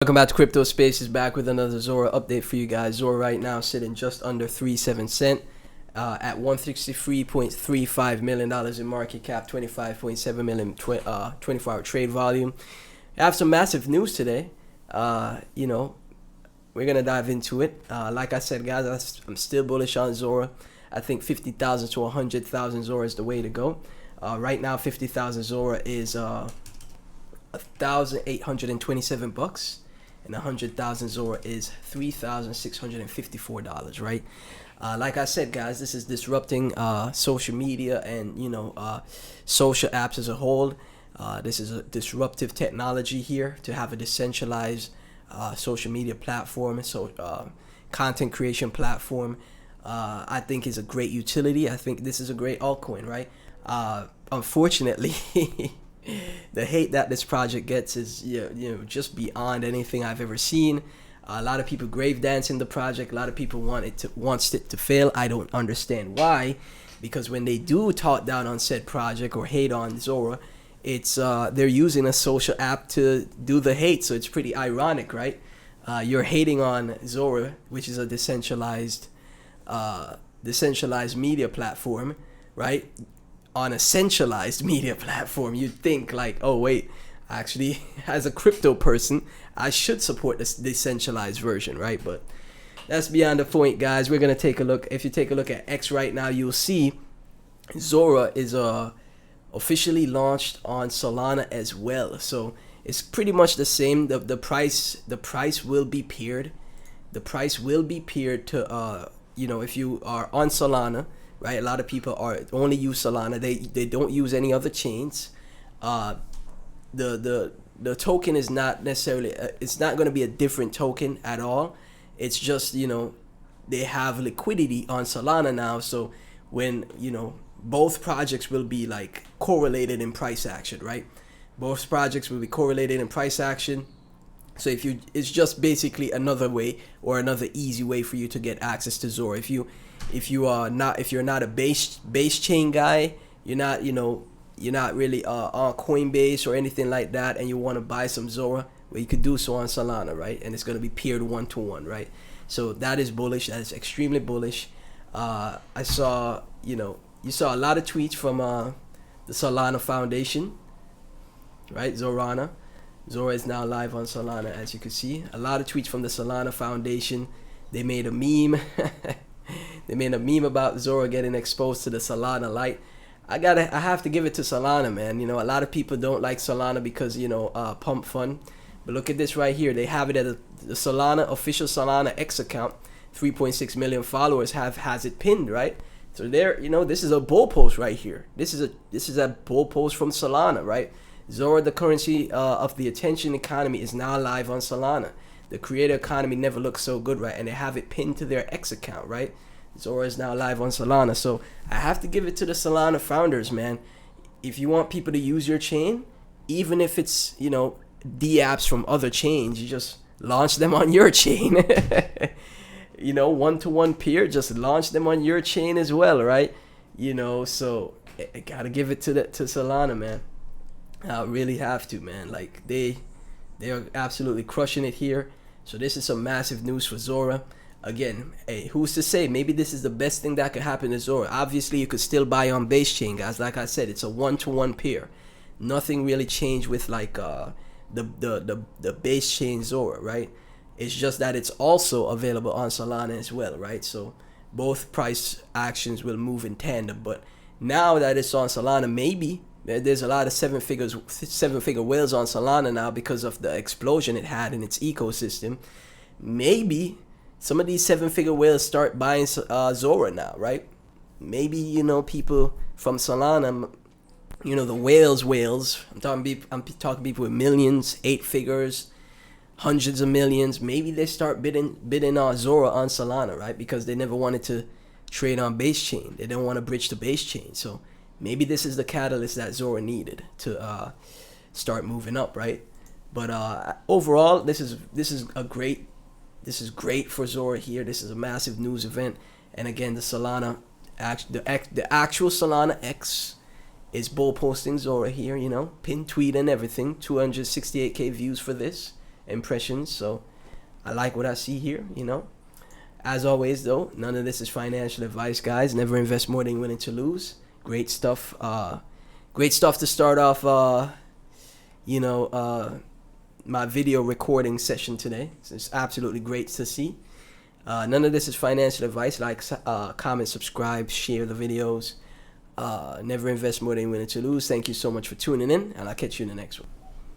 Welcome back to Crypto Spaces, back with another Zora update for you guys. Zora right now sitting just under 37 cent at $163.35 million in market cap, 25.7 million 24-hour trade volume. I have some massive news today. We're gonna dive into it. Like I said, guys, I'm still bullish on Zora. I think 50,000 to 100,000 Zora is the way to go. Right now, 50,000 Zora is $1,827. And 100,000 Zora is $3,654, right? Like I said, guys, this is disrupting social media and social apps as a whole. This is a disruptive technology here to have a decentralized social media platform, content creation platform. I think is a great utility. I think this is a great altcoin, right? Unfortunately. The hate that this project gets is just beyond anything I've ever seen. A lot of people grave dancing the project. A lot of people wants it to fail. I don't understand why, because when they do talk down on said project or hate on Zora, it's they're using a social app to do the hate. So it's pretty ironic, right? You're hating on Zora, which is a decentralized media platform, right? On a centralized media platform. You'd think like, oh wait, actually, as a crypto person, I should support this decentralized version, right? But that's beyond the point, guys. We're gonna take a look. If you take a look at X right now, you'll see Zora is officially launched on Solana as well. So it's pretty much the same. The price will be paired. The price will be paired to if you are on Solana. Right, a lot of people only use Solana. They don't use any other chains. The token is not necessarily it's not going to be a different token at all. It's just they have liquidity on Solana now. So when both projects will be like correlated in price action, right? Both projects will be correlated in price action. So it's just basically another way or another easy way for you to get access to Zora. If you're not a base chain guy, you're not really on Coinbase or anything like that, and you want to buy some Zora, well, you could do so on Solana, right? And it's going to be paired 1-to-1, right? So that is bullish. That is extremely bullish. I saw you saw a lot of tweets from the Solana Foundation, right? Zora is now live on Solana, as you can see. A lot of tweets from the Solana Foundation. They made a meme. They made a meme about Zora getting exposed to the Solana light. I have to give it to Solana, man. A lot of people don't like Solana because pump fun. But look at this right here. They have it at the Solana official Solana X account. 3.6 million followers has it pinned, right? So there, this is a bull post right here. This is a bull post from Solana, right? Zora, the currency of the attention economy, is now live on Solana. The creator economy never looked so good, right? And they have it pinned to their X account, right? Zora is now live on Solana. So I have to give it to the Solana founders, man. If you want people to use your chain, even if it's, D-apps from other chains, you just launch them on your chain. 1-to-1 peer, just launch them on your chain as well, right? So I gotta give it to Solana, man. I really have to, man. Like they are absolutely crushing it here. So this is some massive news for Zora. Again, hey, who's to say? Maybe this is the best thing that could happen to Zora. Obviously, you could still buy on base chain, guys. Like I said, it's a 1-to-1 pair. Nothing really changed with like the base chain Zora, right? It's just that it's also available on Solana as well, right? So both price actions will move in tandem. But now that it's on Solana, maybe there's a lot of seven figure whales on Solana now because of the explosion it had in its ecosystem. Maybe some of these 7-figure whales start buying Zora now, right? Maybe people from Solana, the whales. I'm talking people with millions, 8 figures, hundreds of millions. Maybe they start bidding on Zora on Solana, right? Because they never wanted to trade on base chain. They didn't want to bridge the base chain. So maybe this is the catalyst that Zora needed to start moving up, right? But overall, this is great for Zora here. This is a massive news event, and again, the Solana, the actual Solana X is bull posting Zora here, pinned tweet and everything. 268k views for this, impressions. So I like what I see here, you know. As always, though, none of this is financial advice, guys. Never invest more than you're willing to lose. Great stuff. Great stuff to start off, my video recording session today. So it's absolutely great to see. None of this is financial advice. Like, comment, subscribe, share the videos. Never invest more than you're willing to lose. Thank you so much for tuning in, and I'll catch you in the next one.